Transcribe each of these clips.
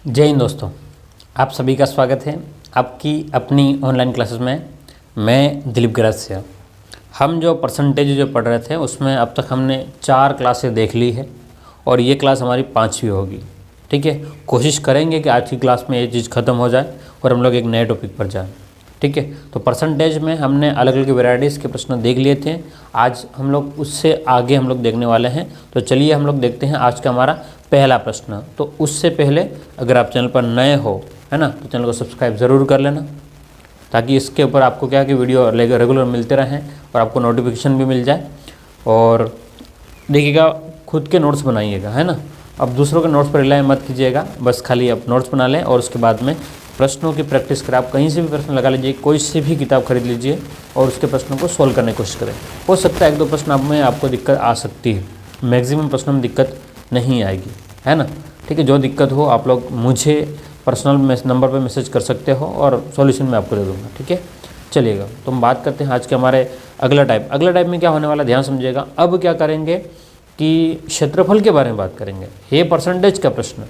जय हिंद दोस्तों, आप सभी का स्वागत है आपकी अपनी ऑनलाइन क्लासेस में। मैं दिलीप गरासिया। हम जो परसेंटेज जो पढ़ रहे थे उसमें अब तक हमने 4 क्लासें देख ली है और ये क्लास हमारी 5वीं होगी। ठीक है, कोशिश करेंगे कि आज की क्लास में ये चीज़ ख़त्म हो जाए और हम लोग एक नए टॉपिक पर जाएं। ठीक है, तो परसेंटेज में हमने अलग अलग वैरायटीज़ के प्रश्न देख लिए थे। आज हम लोग उससे आगे हम लोग देखने वाले हैं। तो चलिए हम लोग देखते हैं आज का हमारा पहला प्रश्न। तो उससे पहले अगर आप चैनल पर नए हो, है ना, तो चैनल को सब्सक्राइब ज़रूर कर लेना, ताकि इसके ऊपर आपको क्या कि वीडियो रेगुलर मिलते रहें और आपको नोटिफिकेशन भी मिल जाए। और देखिएगा, खुद के नोट्स बनाइएगा, है ना। अब दूसरों के नोट्स पर रिलाय मत कीजिएगा, बस खाली आप नोट्स बना लें और उसके बाद में प्रश्नों की प्रैक्टिस करें। आप कहीं से भी प्रश्न लगा लीजिए, कोई से भी किताब खरीद लीजिए और उसके प्रश्नों को सोल्व करने की कोशिश करें। हो सकता है 1-2 प्रश्न आप में आपको दिक्कत आ सकती है, मैक्सिमम प्रश्नों में दिक्कत नहीं आएगी, है ना। ठीक है, जो दिक्कत हो आप लोग मुझे पर्सनल नंबर पर मैसेज कर सकते हो और सॉल्यूशन मैं आपको दे दूँगा। ठीक है, चलिएगा तो हम बात करते हैं आज के हमारे अगला टाइप में क्या होने वाला, ध्यान समझिएगा। अब क्या करेंगे कि क्षेत्रफल के बारे में बात करेंगे। ये परसेंटेज का प्रश्न,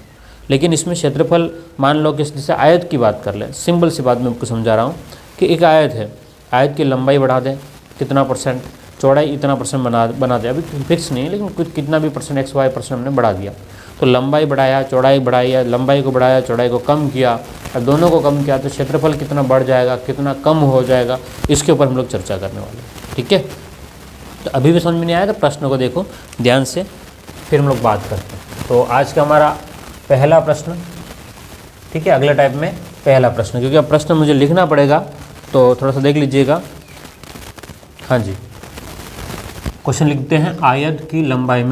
लेकिन इसमें क्षेत्रफल मान लो कि जैसे आयत की बात कर लें। सिंपल सी बात मैं आपको समझा रहा हूँ कि एक आयत है, आयत की लंबाई बढ़ा दें कितना %, चौड़ाई इतना % बना दें। अभी फिक्स नहीं है, लेकिन कुछ कितना भी %x, y% हमने बढ़ा दिया। तो लंबाई बढ़ाया, चौड़ाई बढ़ाई, या लंबाई को बढ़ाया, चौड़ाई को कम किया, और दोनों को कम किया, तो क्षेत्रफल कितना बढ़ जाएगा, कितना कम हो जाएगा, इसके ऊपर हम लोग चर्चा करने वाले हैं। ठीक है, तो अभी भी समझ में नहीं आया तो प्रश्न को देखो ध्यान से, फिर हम लोग बात करते हैं। तो आज का हमारा पहला प्रश्न, ठीक है, अगले टाइप में पहला प्रश्न, क्योंकि अब प्रश्न मुझे लिखना पड़ेगा तो थोड़ा सा देख लीजिएगा। हाँ जी, क्वेश्चन लिखते हैं। आयत की लंबाई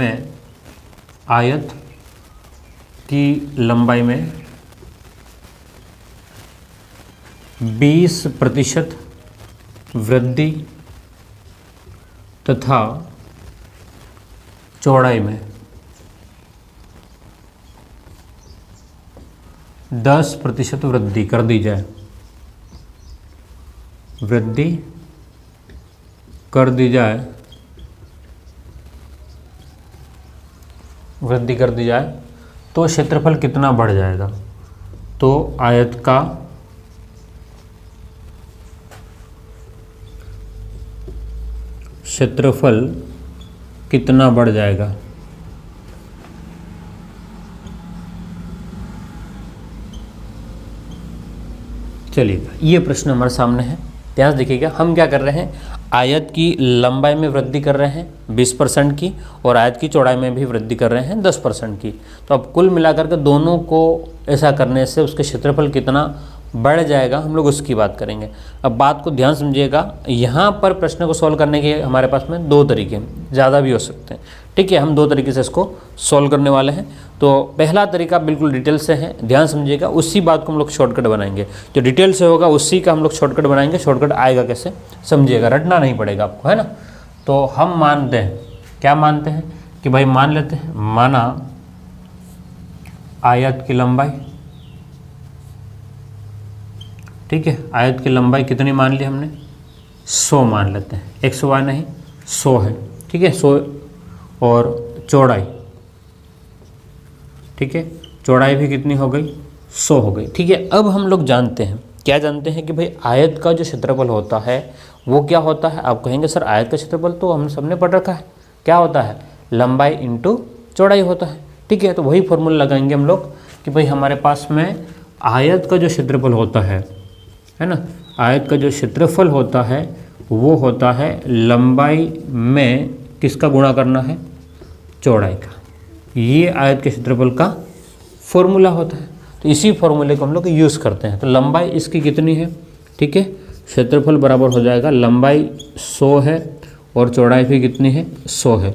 में 20% वृद्धि तथा चौड़ाई में 10% वृद्धि कर दी जाए। तो क्षेत्रफल कितना बढ़ जाएगा। तो आयत का क्षेत्रफल कितना बढ़ जाएगा। चलिए, ये प्रश्न हमारे सामने है, ध्यान से देखिएगा। हम क्या कर रहे हैं, आयत की लंबाई में वृद्धि कर रहे हैं 20% की, और आयत की चौड़ाई में भी वृद्धि कर रहे हैं 10% की। तो अब कुल मिलाकर के दोनों को ऐसा करने से उसके क्षेत्रफल कितना बढ़ जाएगा, हम लोग उसकी बात करेंगे। अब बात को ध्यान समझिएगा। यहाँ पर प्रश्न को सॉल्व करने के हमारे पास में 2 तरीके हैं, ज़्यादा भी हो सकते हैं। ठीक है, हम 2 तरीके से इसको सॉल्व करने वाले हैं। तो पहला तरीका बिल्कुल डिटेल से है, ध्यान समझिएगा। उसी बात को हम लोग शॉर्टकट बनाएंगे, जो डिटेल से होगा उसी का हम लोग शॉर्टकट बनाएंगे। शॉर्टकट आएगा कैसे समझिएगा, रटना नहीं पड़ेगा आपको, है ना। तो हम मानते हैं, क्या मानते हैं कि भाई मान लेते हैं, माना आयत की लंबाई, ठीक है, आयत की लंबाई कितनी मान ली हमने, 100 मान लेते हैं, 100 नहीं 100 है। ठीक है, 100, और चौड़ाई, ठीक है, चौड़ाई भी कितनी हो गई, 100 हो गई। ठीक है, अब हम लोग जानते हैं, क्या जानते हैं कि भाई आयत का जो क्षेत्रफल होता है वो क्या होता है। आप कहेंगे सर आयत का क्षेत्रफल तो हम सबने पढ़ रखा है, क्या होता है, लंबाई इंटू चौड़ाई होता है। ठीक है, तो वही फॉर्मूला लगाएंगे हम लोग कि भाई हमारे पास में आयत का जो क्षेत्रफल होता है ना, आयत का जो क्षेत्रफल होता है वो होता है लंबाई में किसका गुणा करना है, चौड़ाई का। ये आयत के क्षेत्रफल का फॉर्मूला होता है। तो इसी फॉर्मूले को हम लोग यूज़ करते हैं। तो लंबाई इसकी कितनी है, ठीक है, क्षेत्रफल बराबर हो जाएगा, लंबाई 100 है और चौड़ाई भी कितनी है, 100 है।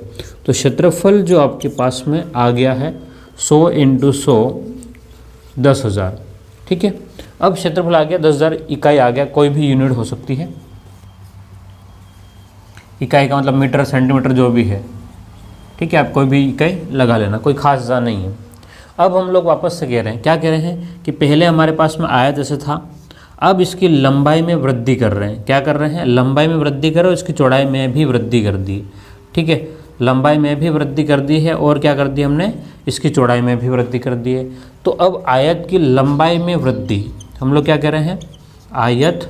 तो क्षेत्रफल जो आपके पास में आ गया है 100 × 100 10,000। ठीक है, अब क्षेत्रफल आ गया 10,000, इकाई आ गया, कोई भी यूनिट हो सकती है। इकाई का मतलब मीटर, सेंटीमीटर, जो भी है। ठीक है, आप कोई भी इकाई लगा लेना, कोई खास ज़्यादा नहीं है। अब हम लोग वापस से कह रहे हैं, क्या कह रहे हैं कि पहले हमारे पास में आयत ऐसे था, अब इसकी लंबाई में वृद्धि कर रहे हैं। क्या कर रहे हैं, लंबाई में वृद्धि करो, इसकी चौड़ाई में भी वृद्धि कर दी। ठीक है, लंबाई में भी वृद्धि कर दी है, और क्या कर दी हमने, इसकी चौड़ाई में भी वृद्धि कर दी है। तो अब आयत की लंबाई में वृद्धि, हम लोग क्या कह रहे हैं, आयत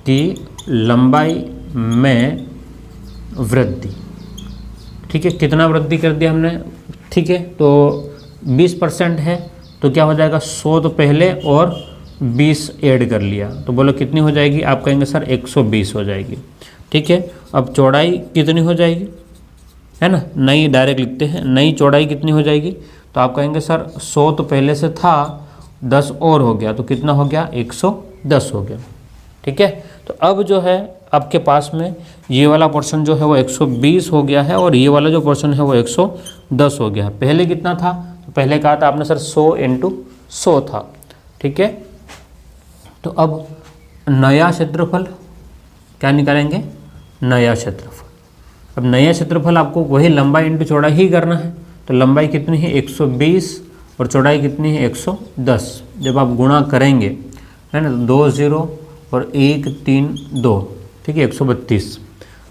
की लंबाई में वृद्धि। ठीक है, कितना वृद्धि कर दिया हमने, ठीक है, तो 20% है, तो क्या हो जाएगा 100 तो पहले और 20 ऐड कर लिया, तो बोलो कितनी हो जाएगी, आप कहेंगे सर 120 हो जाएगी। ठीक है, अब चौड़ाई कितनी हो जाएगी, है ना, नई डायरेक्ट लिखते हैं, नई चौड़ाई कितनी हो जाएगी, तो आप कहेंगे सर 100 तो पहले से था, 10 और हो गया, तो कितना हो गया, 110 हो गया। ठीक है, तो अब जो है आपके पास में ये वाला पोर्शन जो है वो 120 हो गया है और ये वाला जो पोर्शन है वो 110 हो गया है। पहले कितना था, तो पहले कहा था आपने सर 100 × 100 था। ठीक है, तो अब नया क्षेत्रफल क्या निकालेंगे, नया क्षेत्रफल। अब नया क्षेत्रफल आपको वही लंबाई इंटू चौड़ाई ही करना है, तो लंबाई कितनी है 120 और चौड़ाई कितनी है 110। जब आप गुणा करेंगे, है ना, 2 0 और 1 3 2, ठीक है, 132।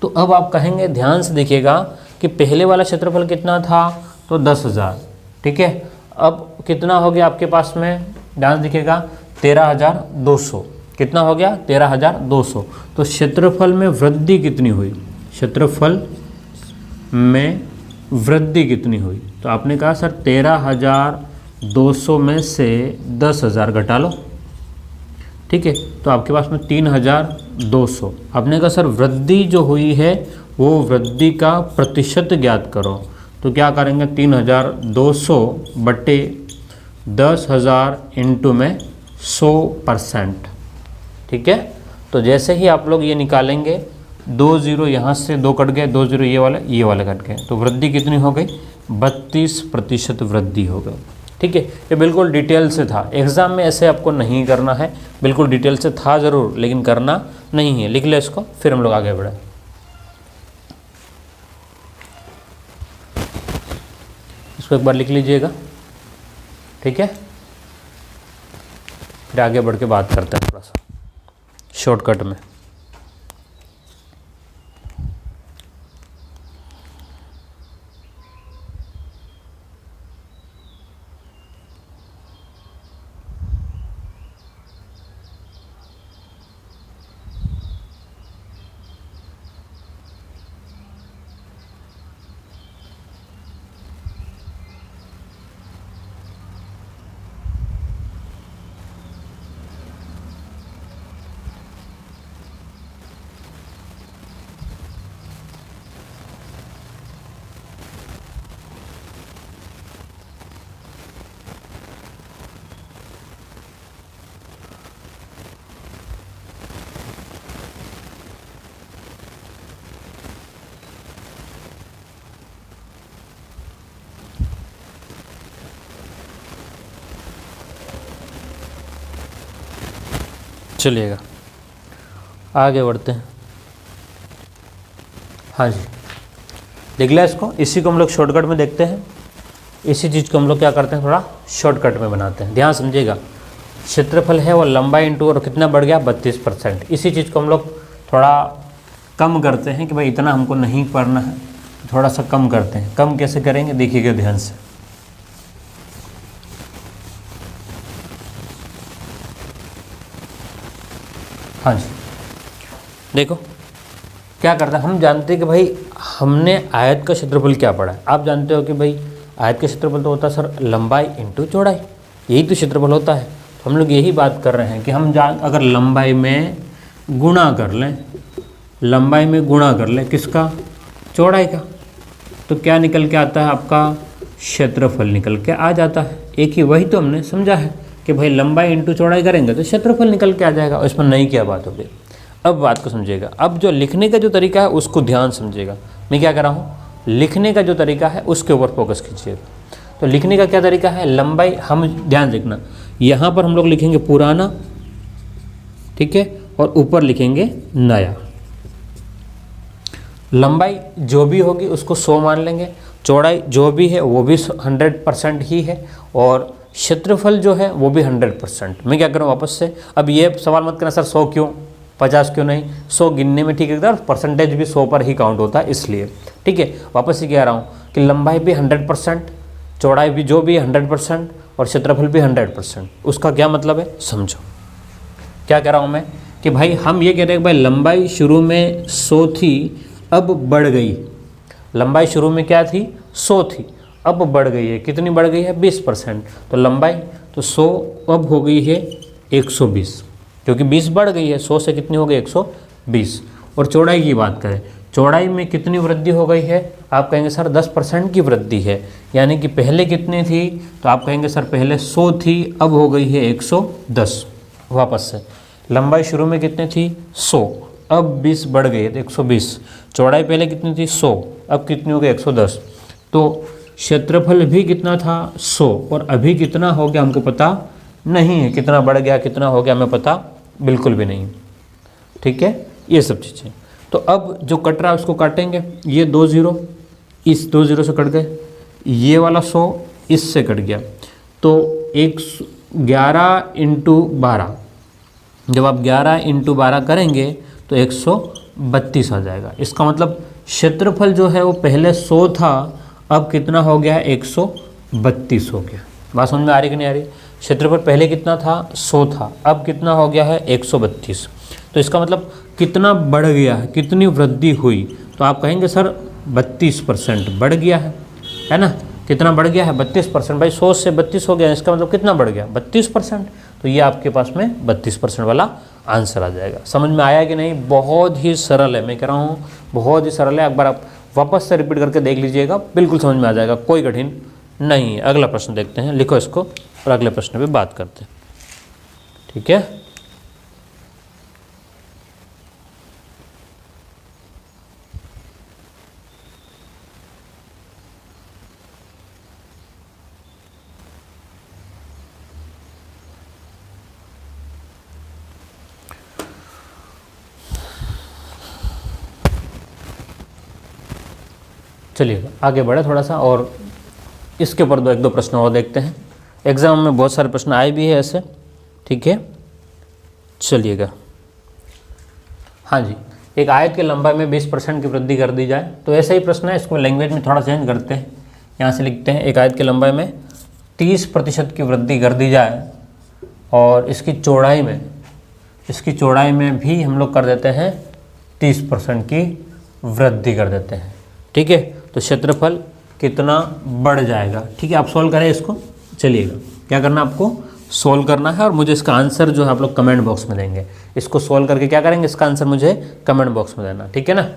तो अब आप कहेंगे, ध्यान से देखिएगा कि पहले वाला क्षेत्रफल कितना था, तो 10,000। ठीक है, अब कितना हो गया आपके पास में, ध्यान से देखिएगा 13,200। कितना हो गया, 13,200। तो क्षेत्रफल में वृद्धि कितनी हुई, क्षेत्रफल में वृद्धि कितनी हुई, तो आपने कहा सर 13,200 में से 10,000 घटा लो। ठीक है, तो आपके पास में 3,200। आपने कहा सर वृद्धि जो हुई है वो वृद्धि का प्रतिशत ज्ञात करो, तो क्या करेंगे 3,200 बटे 10,000 इंटू में 100%। ठीक है, तो जैसे ही आप लोग ये निकालेंगे, 2 0 यहाँ से 2 कट गए, 2 0 ये वाले कट गए, तो वृद्धि कितनी हो गई, 32% वृद्धि हो गई। ठीक है, ये बिल्कुल डिटेल से था, एग्ज़ाम में ऐसे आपको नहीं करना है, बिल्कुल डिटेल से था ज़रूर लेकिन करना नहीं है। लिख ले इसको, फिर हम लोग आगे बढ़े। इसको एक बार लिख लीजिएगा। ठीक है, फिर आगे बढ़ के बात करते हैं थोड़ा सा शॉर्टकट में। चलिएगा आगे बढ़ते हैं। हाँ जी, देख लिया इसको, इसी को हम लोग शॉर्टकट में देखते हैं। इसी चीज़ को हम लोग क्या करते हैं, थोड़ा शॉर्टकट में बनाते हैं। ध्यान समझिएगा, क्षेत्रफल है वो लंबाई इंटू और कितना बढ़ गया 32%। इसी चीज़ को हम लोग थोड़ा कम करते हैं कि भाई इतना हमको नहीं पढ़ना है, थोड़ा सा कम करते हैं। कम कैसे करेंगे देखिएगा ध्यान से। हाँ जी, देखो क्या करता है, हम जानते हैं कि भाई हमने आयत का क्षेत्रफल क्या पढ़ा है। आप जानते हो कि भाई आयत का क्षेत्रफल तो होता है सर लंबाई इंटू चौड़ाई, यही तो क्षेत्रफल होता है। तो हम लोग यही बात कर रहे हैं कि हम अगर लंबाई में गुणा कर लें, लंबाई में गुणा कर लें किसका, चौड़ाई का, तो क्या निकल के आता है, आपका क्षेत्रफल निकल के आ जाता है। एक ही वही तो हमने समझा है कि भाई लंबाई इंटू चौड़ाई करेंगे तो क्षेत्रफल निकल के आ जाएगा, और इसमें नई क्या बात होगी। अब बात को समझिएगा, अब जो लिखने का जो तरीका है उसको ध्यान समझिएगा। मैं क्या कर रहा हूँ, लिखने का जो तरीका है उसके ऊपर फोकस कीजिएगा। तो लिखने का क्या तरीका है, लंबाई, हम ध्यान देखना, यहाँ पर हम लोग लिखेंगे पुराना, ठीक है, और ऊपर लिखेंगे नया। लंबाई जो भी होगी उसको 100 मान लेंगे, चौड़ाई जो भी है वो भी 100% ही है, और क्षेत्रफल जो है वो भी 100%। मैं क्या करूँ वापस से, अब ये सवाल मत करना सर 100 क्यों, 50 क्यों नहीं, 100 गिनने में ठीक है, परसेंटेज भी 100 पर ही काउंट होता है इसलिए। ठीक है, वापस से कह रहा हूँ कि लंबाई भी 100%, चौड़ाई भी जो भी 100% और क्षेत्रफल भी 100%। उसका क्या मतलब है समझो। क्या कह रहा हूँ मैं कि भाई हम ये कह रहे हैं कि भाई लंबाई शुरू में 100 थी, अब बढ़ गई। लंबाई शुरू में क्या थी 100 थी, अब बढ़ गई है। कितनी बढ़ गई है 20%। तो लंबाई तो 100 अब हो गई है 120, क्योंकि 20 बढ़ गई है। 100 से कितनी हो गई 120। और चौड़ाई की बात करें, चौड़ाई में कितनी वृद्धि हो गई है, आप कहेंगे सर 10% की वृद्धि है। यानी कि पहले कितनी थी, तो आप कहेंगे सर पहले 100 थी, अब हो गई है 110। वापस से लंबाई शुरू में कितनी थी 100, अब 20 बढ़ गई है तो 120। चौड़ाई पहले कितनी थी 100, अब कितनी हो गई 110। तो क्षेत्रफल भी कितना था 100, और अभी कितना हो गया हमको पता नहीं है। कितना बढ़ गया कितना हो गया हमें पता बिल्कुल भी नहीं। ठीक है, ये सब चीज़ें। तो अब जो कट रहा है उसको काटेंगे। ये 2 0 इस 2 0 से कट गए, ये वाला 100 इससे कट गया। तो 11 × 12, जब आप 11 × 12 करेंगे तो 132 आ जाएगा। इसका मतलब क्षेत्रफल जो है वो पहले 100 था, अब कितना हो गया 132 हो गया। बात समझ में आ रही कि नहीं आ रही। क्षेत्रफल पहले कितना था 100 था, अब कितना हो गया है 132। तो इसका मतलब कितना बढ़ गया है, कितनी वृद्धि हुई। तो आप कहेंगे सर 32% बढ़ गया है ना। कितना बढ़ गया है 32%। भाई 100 से 32 हो गया, इसका मतलब कितना बढ़ गया 32%। तो ये आपके पास में 32% वाला आंसर आ जाएगा। समझ में आया कि नहीं। बहुत ही सरल है, मैं कह रहा हूँ बहुत ही सरल है। एक बार आप वापस से रिपीट करके देख लीजिएगा, बिल्कुल समझ में आ जाएगा, कोई कठिन नहीं है। अगला प्रश्न देखते हैं, लिखो इसको और अगले प्रश्न पे बात करते हैं। ठीक है, चलिए आगे बढ़े थोड़ा सा, और इसके ऊपर एक दो प्रश्न और देखते हैं। एग्जाम में बहुत सारे प्रश्न आए भी है ऐसे। ठीक है, चलिएगा। हाँ जी, एक आयत की लंबाई में 20% की वृद्धि कर दी जाए। तो ऐसा ही प्रश्न है, इसको लैंग्वेज में थोड़ा चेंज करते हैं। यहाँ से लिखते हैं एक आयत की लंबाई में 30% की वृद्धि कर दी जाए, और इसकी चौड़ाई में भी हम लोग कर देते हैं 30% की वृद्धि कर देते हैं। ठीक है, तो क्षेत्रफल कितना बढ़ जाएगा। ठीक है, आप सॉल्व करें इसको। चलिएगा, क्या करना आपको सॉल्व करना है, और मुझे इसका आंसर जो है आप लोग कमेंट बॉक्स में देंगे। इसको सॉल्व करके क्या करेंगे, इसका आंसर मुझे कमेंट बॉक्स में देना। ठीक है ना।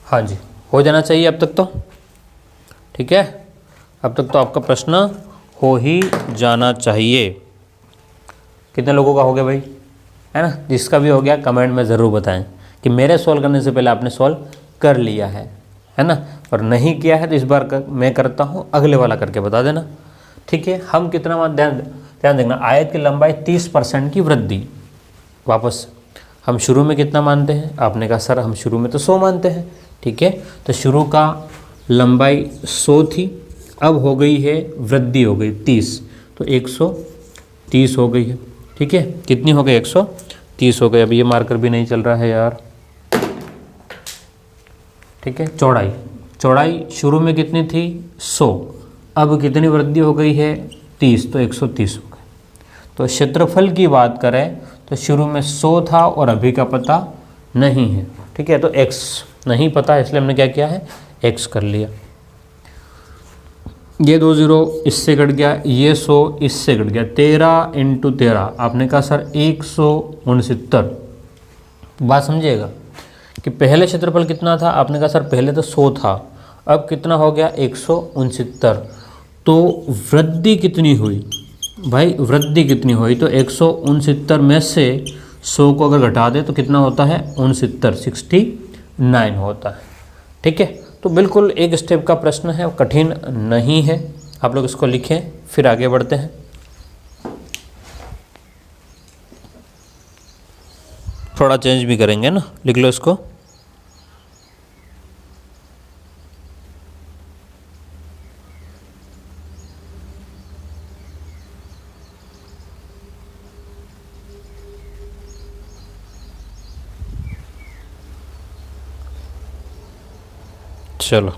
हाँ जी, हो जाना चाहिए अब तक तो। ठीक है, अब तक तो आपका प्रश्न हो ही जाना चाहिए। कितने लोगों का हो गया भाई, है ना। जिसका भी हो गया कमेंट में ज़रूर बताएं कि मेरे सॉल्व करने से पहले आपने सॉल्व कर लिया है ना। और नहीं किया है तो इस बार मैं करता हूँ, अगले वाला करके बता देना। ठीक है, हम कितना ध्यान देना, आयत की लंबाई 30% की वृद्धि। वापस हम शुरू में कितना मानते हैं, आपने कहा सर हम शुरू में तो 100 मानते हैं। ठीक है, तो शुरू का लंबाई 100 थी, अब हो गई है वृद्धि हो गई 30, तो 130 हो गई है। ठीक है, कितनी हो गई 130 हो गई। अब ये मार्कर भी नहीं चल रहा है यार। ठीक है, चौड़ाई शुरू में कितनी थी 100, अब कितनी वृद्धि हो गई है 30, तो 130 हो गए। तो क्षेत्रफल की बात करें तो शुरू में 100 था और अभी का पता नहीं है। ठीक है, तो x नहीं पता है, इसलिए हमने क्या किया है x कर लिया। ये 2 0 इससे कट गया, ये 100 इससे कट गया। 13 × 13 आपने कहा सर 169। बात समझिएगा कि पहले क्षेत्रफल कितना था, आपने कहा सर पहले तो 100 था, अब कितना हो गया 169। तो वृद्धि कितनी हुई भाई, वृद्धि कितनी हुई, तो 169 में से 100 को अगर घटा दे तो कितना होता है 69 होता है। ठीक है, तो बिल्कुल एक स्टेप का प्रश्न है, कठिन नहीं है। आप लोग इसको लिखें, फिर आगे बढ़ते हैं। थोड़ा चेंज भी करेंगे ना, लिख लो इसको। चलो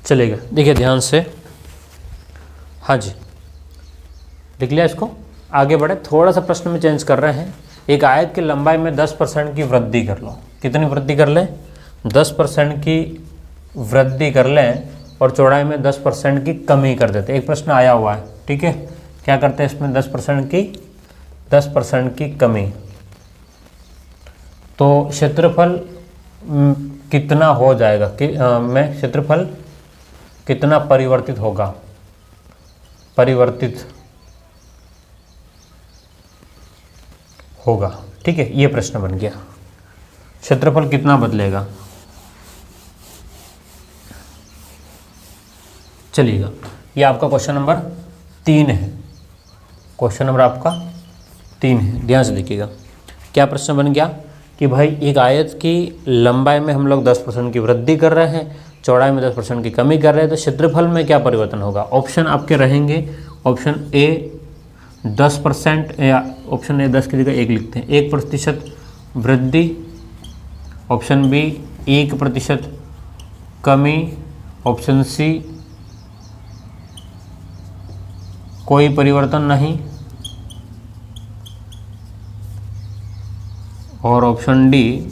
चलेगा, देखिए ध्यान से। हाँ जी, लिख लिया इसको, आगे बढ़े। थोड़ा सा प्रश्न में चेंज कर रहे हैं। एक आयत की लंबाई में 10% की वृद्धि कर लो। कितनी वृद्धि कर लें? 10% की वृद्धि कर लें और चौड़ाई में 10% की कमी कर देते। एक प्रश्न आया हुआ है, ठीक है। क्या करते हैं इसमें? 10% की कमी। तो क्षेत्रफल कितना हो जाएगा में क्षेत्रफल कितना परिवर्तित होगा? परिवर्तित होगा, ठीक है। ये प्रश्न बन गया, क्षेत्रफल कितना बदलेगा। चलिएगा, ये आपका क्वेश्चन नंबर 3 है। क्वेश्चन नंबर आपका 3 है, ध्यान से देखिएगा। क्या प्रश्न बन गया कि भाई एक आयत की लंबाई में हम लोग 10% की वृद्धि कर रहे हैं, चौड़ाई में 10% की कमी कर रहे हैं, तो क्षेत्रफल में क्या परिवर्तन होगा। ऑप्शन आपके रहेंगे, ऑप्शन ए 10%, या ऑप्शन ए 10 की जगह 1 लिखते हैं, 1% वृद्धि। ऑप्शन बी 1% कमी। ऑप्शन सी कोई परिवर्तन नहीं, और ऑप्शन डी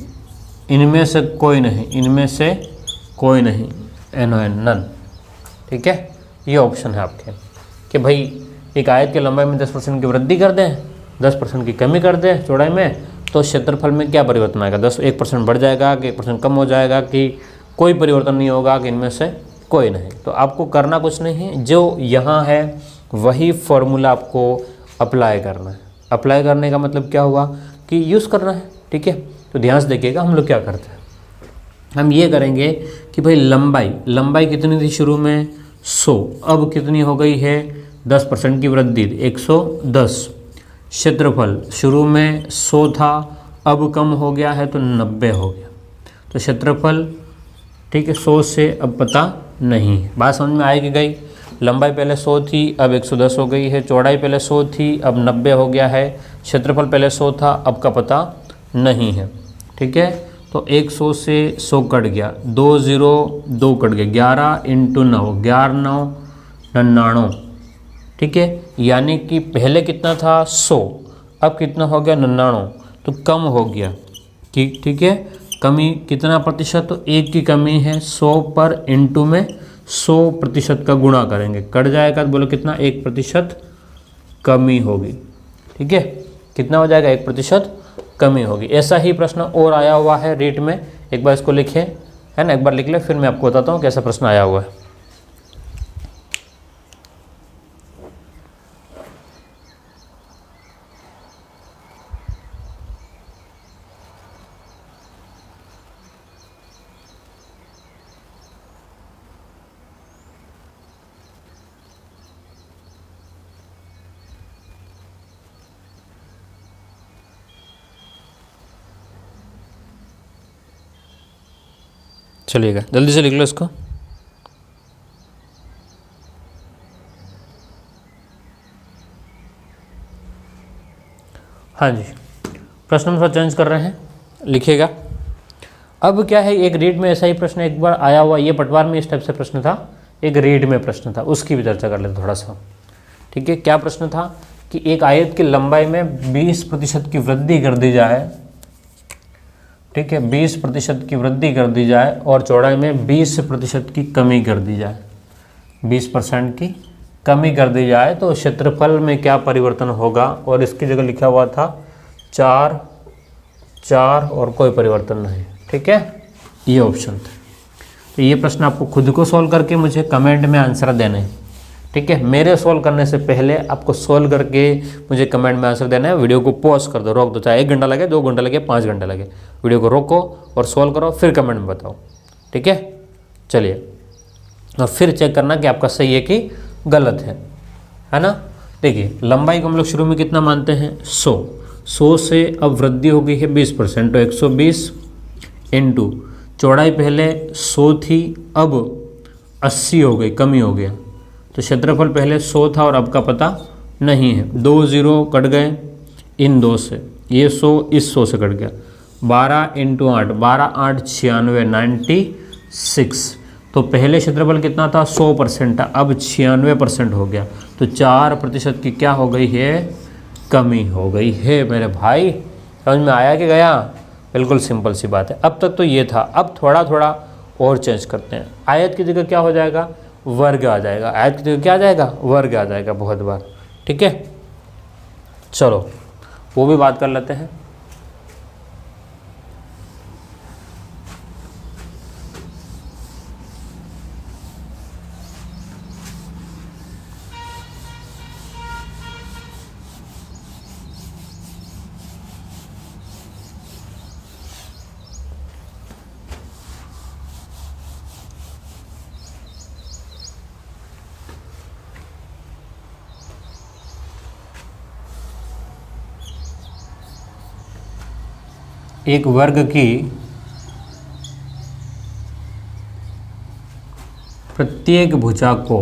इनमें से कोई नहीं, इनमें से कोई नहीं, नन। ठीक है, ये ऑप्शन है आपके कि भाई एक आयत की लंबाई में 10% की वृद्धि कर दें, 10% की कमी कर दें चौड़ाई में, तो क्षेत्रफल में क्या परिवर्तन आएगा। 1% बढ़ जाएगा कि 1% कम हो जाएगा कि कोई परिवर्तन नहीं होगा कि इनमें से कोई नहीं। तो आपको करना कुछ नहीं है, जो यहाँ है वही फॉर्मूला आपको अप्लाई करना है। अप्लाई करने का मतलब क्या हुआ कि यूज़ करना है, ठीक है। तो ध्यान से देखिएगा, हम लोग क्या करते हैं, हम ये करेंगे कि भाई लंबाई कितनी थी शुरू में 100, अब कितनी हो गई है 10% की वृद्धि 110। क्षेत्रफल शुरू में 100 था, अब कम हो गया है तो 90 हो गया। तो क्षेत्रफल, ठीक है, 100 से अब पता नहीं है। बात समझ में आएगी गई। लंबाई पहले 100 थी, अब 110 हो गई है। चौड़ाई पहले 100 थी, अब 90 हो गया है। क्षेत्रफल पहले 100 था, अब का पता नहीं है, ठीक है। तो 100 से 100 कट गया, 2 0 2 कट गया, 11 × 9, 11 9 99, ठीक है। यानी कि पहले कितना था 100, अब कितना हो गया 99, तो कम हो गया, ठीक है। कमी कितना प्रतिशत, तो 1 की कमी है 100 पर, इंटू में 100% का गुणा करेंगे, कट जाएगा तो बोलो कितना 1% कमी होगी, ठीक है। कितना हो जाएगा 1% कमी होगी। ऐसा ही प्रश्न और आया हुआ है रीट में, एक बार इसको लिखें, है ना, एक बार लिख ले, फिर मैं आपको बताता हूँ कैसा प्रश्न आया हुआ है। चलिएगा, जल्दी से लिख लो इसको। हाँ जी, प्रश्न में थोड़ा चेंज कर रहे हैं, लिखिएगा। अब क्या है, एक रीड में ऐसा ही प्रश्न एक बार आया हुआ, ये पटवार में इस टाइप से प्रश्न था, एक रीड में प्रश्न था, उसकी भी चर्चा कर लेते थोड़ा सा, ठीक है। क्या प्रश्न था कि एक आयत की लंबाई में 20% की वृद्धि कर दी जाए, ठीक है, 20% की वृद्धि कर दी जाए और चौड़ाई में 20% की कमी कर दी जाए, 20% की कमी कर दी जाए, तो क्षेत्रफल में क्या परिवर्तन होगा। और इसकी जगह लिखा हुआ था 4 और कोई परिवर्तन नहीं, ठीक है, ये ऑप्शन था। तो ये प्रश्न आपको खुद को सॉल्व करके मुझे कमेंट में आंसर देना है, ठीक है। मेरे सॉल्व करने से पहले आपको सॉल्व करके मुझे कमेंट में आंसर देना है। वीडियो को पॉज कर दो, रोक दो, चाहे 1 घंटा लगे, 2 घंटा लगे, 5 घंटे लगे, वीडियो को रोको और सॉल्व करो, फिर कमेंट में बताओ, ठीक है। चलिए, और फिर चेक करना कि आपका सही है कि गलत है ना। देखिए, लंबाई को हम लोग शुरू में कितना मानते हैं 100 से अब वृद्धि हो गई है 20%, तो 120 इंटू चौड़ाई पहले 100 थी, अब 80 हो गई, कमी हो गया। तो क्षेत्रफल पहले 100 था और अब का पता नहीं है, 2 0 कट गए इन 2 से, ये 100 इस 100 से कट गया, 12 × 8, 12 8 96, 96। तो पहले क्षेत्रफल कितना था, 100% था, अब 96% हो गया। तो 4% की क्या हो गई है, कमी हो गई है मेरे भाई। समझ में आया कि गया? बिल्कुल सिंपल सी बात है। अब तक तो ये था, अब थोड़ा थोड़ा और चेंज करते हैं। आयत की जगह क्या हो जाएगा, वर्ग आ जाएगा। आयत की जगह क्या आ जाएगा, वर्ग आ जाएगा बहुत बार। ठीक है, चलो वो भी बात कर लेते हैं। एक वर्ग की प्रत्येक भुजा को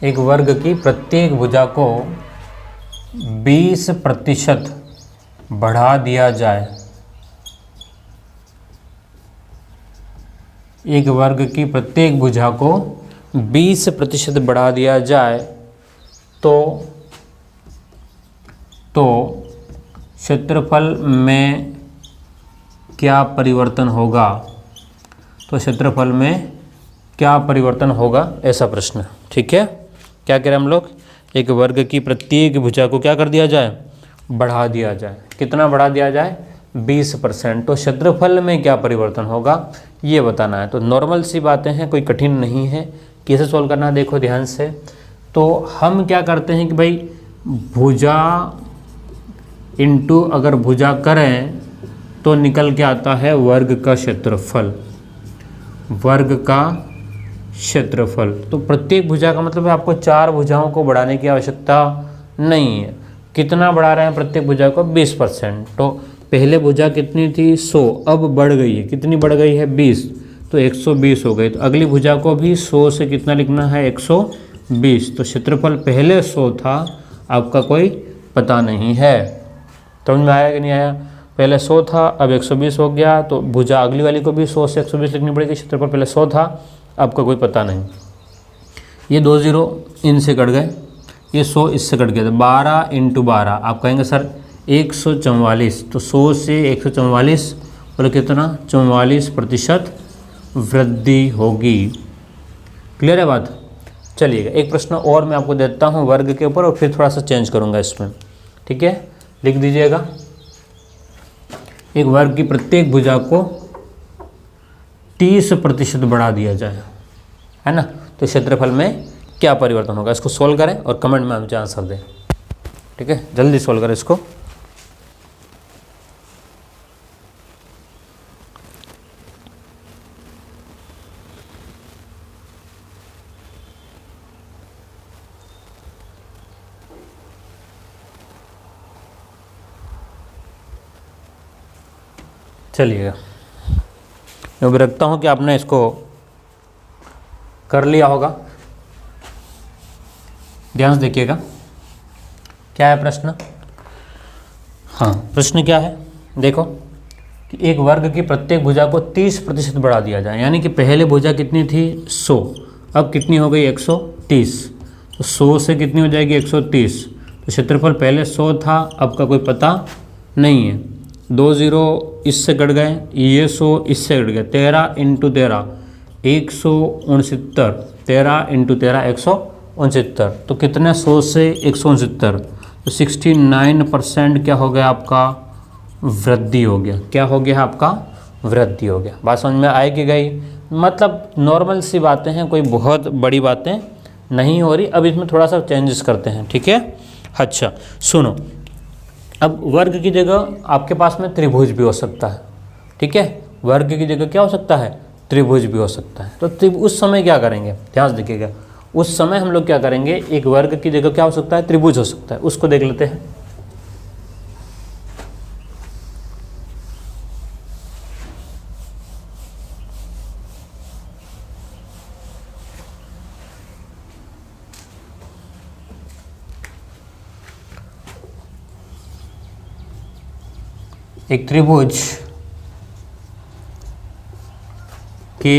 एक वर्ग की प्रत्येक भुजा को 20% बढ़ा दिया जाए। एक वर्ग की प्रत्येक भुजा को 20% बढ़ा दिया जाए तो क्षेत्रफल में क्या परिवर्तन होगा। तो क्षेत्रफल में क्या परिवर्तन होगा, ऐसा प्रश्न। ठीक है, क्या कह रहे हैं हम लोग, एक वर्ग की प्रत्येक भुजा को क्या कर दिया जाए, बढ़ा दिया जाए। कितना बढ़ा दिया जाए, 20%। तो क्षेत्रफल में क्या परिवर्तन होगा ये बताना है। तो नॉर्मल सी बातें हैं, कोई कठिन नहीं है। कैसे सॉल्व करना है देखो ध्यान से। तो हम क्या करते हैं कि भाई भुजा इंटू अगर भुजा करें तो निकल के आता है वर्ग का क्षेत्रफल, वर्ग का क्षेत्रफल। तो प्रत्येक भुजा का मतलब है आपको 4 भुजाओं को बढ़ाने की आवश्यकता नहीं है। कितना बढ़ा रहे हैं प्रत्येक भुजा को, 20%। तो पहले भुजा कितनी थी, 100, अब बढ़ गई है, कितनी बढ़ गई है, 20, तो 120 हो गई। तो अगली भुजा को भी 100 से कितना लिखना है, 120। तो क्षेत्रफल पहले 100 था, आपका कोई पता नहीं है। समझ में आया कि नहीं आया? पहले 100 था, अब 120 हो गया। तो भुजा अगली वाली को भी 100 से 120 लिखनी पड़ेगी। क्षेत्रफल पहले 100 था, आपका कोई पता नहीं। ये 2 0 इनसे कट गए, ये 100 इससे कट गया। तो 12 × 12 आप कहेंगे सर 144। तो 100 से 144 और कितना, 44% वृद्धि होगी। क्लियर है बात? चलिएगा एक प्रश्न और मैं आपको देता हूँ वर्ग के ऊपर, और फिर थोड़ा सा चेंज करूँगा इसमें। ठीक है, लिख दीजिएगा। एक वर्ग की प्रत्येक भुजा को 30% बढ़ा दिया जाए, है ना। तो क्षेत्रफल में क्या परिवर्तन होगा, इसको सोल्व करें और कमेंट में मुझे आंसर दें। ठीक है, जल्दी सोल्व करें इसको। चलिएगा, मैं भी रखता हूँ कि आपने इसको कर लिया होगा। ध्यान से देखिएगा, क्या है प्रश्न। हाँ, प्रश्न क्या है, देखो कि एक वर्ग की प्रत्येक भुजा को 30% बढ़ा दिया जाए। यानी कि पहले भुजा कितनी थी, 100, अब कितनी हो गई, 130। तो 100 से कितनी हो जाएगी, 130। तो क्षेत्रफल पहले 100 था, अब का कोई पता नहीं है। 2 0 इससे कट गए, ये 100 इससे कट गए। 13 × 13 169, 13 × 13 169। तो कितने, 100 से 169। तो 69% क्या हो गया आपका, वृद्धि हो गया। क्या हो गया आपका, वृद्धि हो गया। बात समझ में आए कि गई? मतलब नॉर्मल सी बातें हैं, कोई बहुत बड़ी बातें नहीं हो रही। अब इसमें थोड़ा सा चेंजेस करते हैं। ठीक है, अच्छा सुनो, अब वर्ग की जगह आपके पास में त्रिभुज भी हो सकता है। ठीक है, वर्ग की जगह क्या हो सकता है, त्रिभुज भी हो सकता है। तो उस समय क्या करेंगे, ध्यान से देखिएगा। उस समय हम लोग क्या करेंगे, एक वर्ग की जगह क्या हो सकता है, त्रिभुज हो सकता है। उसको देख लेते हैं। एक त्रिभुज के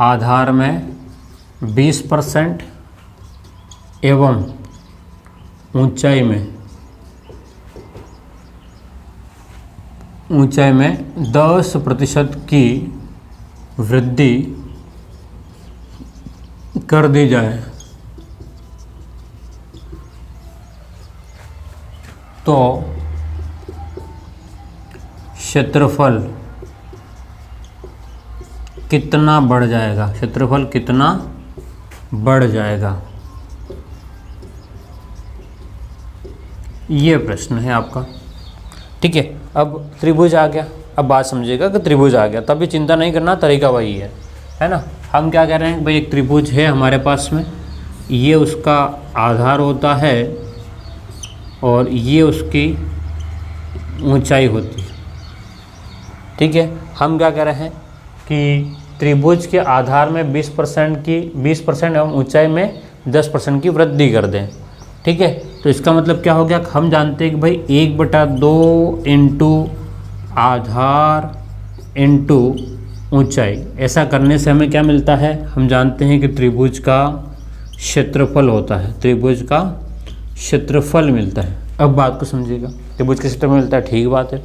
आधार में 20% एवं ऊंचाई में 10% की वृद्धि कर दी जाए तो क्षेत्रफल कितना बढ़ जाएगा, क्षेत्रफल कितना बढ़ जाएगा, ये प्रश्न है आपका। ठीक है, अब त्रिभुज आ गया। अब बात समझिएगा कि त्रिभुज आ गया तभी चिंता नहीं करना, तरीका वही है ना। हम क्या कह रहे हैं भाई, एक त्रिभुज है हमारे पास में, ये उसका आधार होता है और ये उसकी ऊंचाई होती है। ठीक है, हम क्या कह रहे हैं कि त्रिभुज के आधार में 20% एवं ऊंचाई में 10% की वृद्धि कर दें। ठीक है, तो इसका मतलब क्या हो गया, हम जानते हैं कि भाई 1/2 इंटू आधार इंटू ऊंचाई, ऐसा करने से हमें क्या मिलता है, हम जानते हैं कि त्रिभुज का क्षेत्रफल होता है, त्रिभुज का क्षेत्रफल मिलता है। अब बात को समझिएगा, त्रिभुज का क्षेत्रफल मिलता है, ठीक बात है।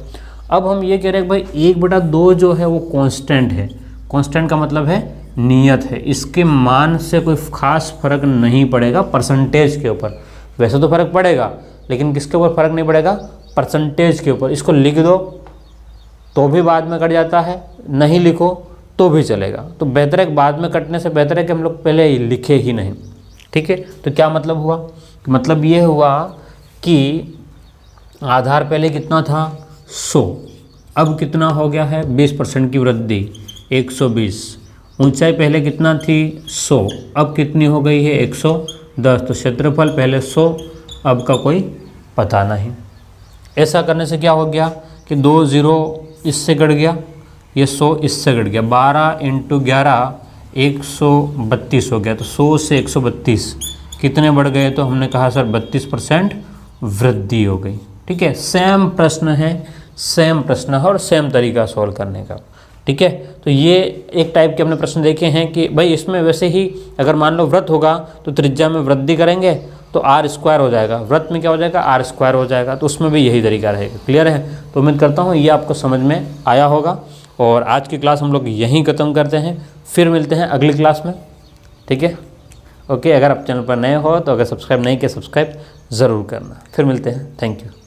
अब हम ये कह रहे हैं कि भाई 1/2 जो है वो कांस्टेंट है। कांस्टेंट का मतलब है नियत है, इसके मान से कोई खास फर्क नहीं पड़ेगा परसेंटेज के ऊपर। वैसे तो फर्क पड़ेगा लेकिन किसके ऊपर फर्क नहीं पड़ेगा, परसेंटेज के ऊपर। इसको लिख दो तो भी बाद में कट जाता है, नहीं लिखो तो भी चलेगा। तो बेहतर है, बाद में कटने से बेहतर है कि हम लोग पहले लिखे ही नहीं। ठीक है, तो क्या मतलब हुआ, मतलब ये हुआ कि आधार पहले कितना था 100, अब कितना हो गया है 20% की वृद्धि 120। ऊंचाई पहले कितना थी 100, अब कितनी हो गई है 110। तो क्षेत्रफल पहले 100, अब का कोई पता नहीं। ऐसा करने से क्या हो गया कि 2 0 इससे कट गया, ये 100 इससे कट गया, 12 × 11 132 हो गया। तो 100 से 132 कितने बढ़ गए, तो हमने कहा सर 32% वृद्धि हो गई। ठीक है, सेम प्रश्न है, सेम प्रश्न है और सेम तरीका सॉल्व करने का। ठीक है, तो ये एक टाइप के हमने प्रश्न देखे हैं कि भाई इसमें वैसे ही अगर मान लो वृत्त होगा तो त्रिज्या में वृद्धि करेंगे तो r² हो जाएगा, वृत्त में क्या हो जाएगा r² हो जाएगा, तो उसमें भी यही तरीका रहेगा। क्लियर है, तो उम्मीद करता हूँ ये आपको समझ में आया होगा। और आज की क्लास हम लोग यहीं ख़त्म करते हैं, फिर मिलते हैं अगली क्लास में। ठीक है, ओके। अगर आप चैनल पर नए हो तो अगर सब्सक्राइब नहीं किया सब्सक्राइब ज़रूर करना। फिर मिलते हैं, थैंक यू।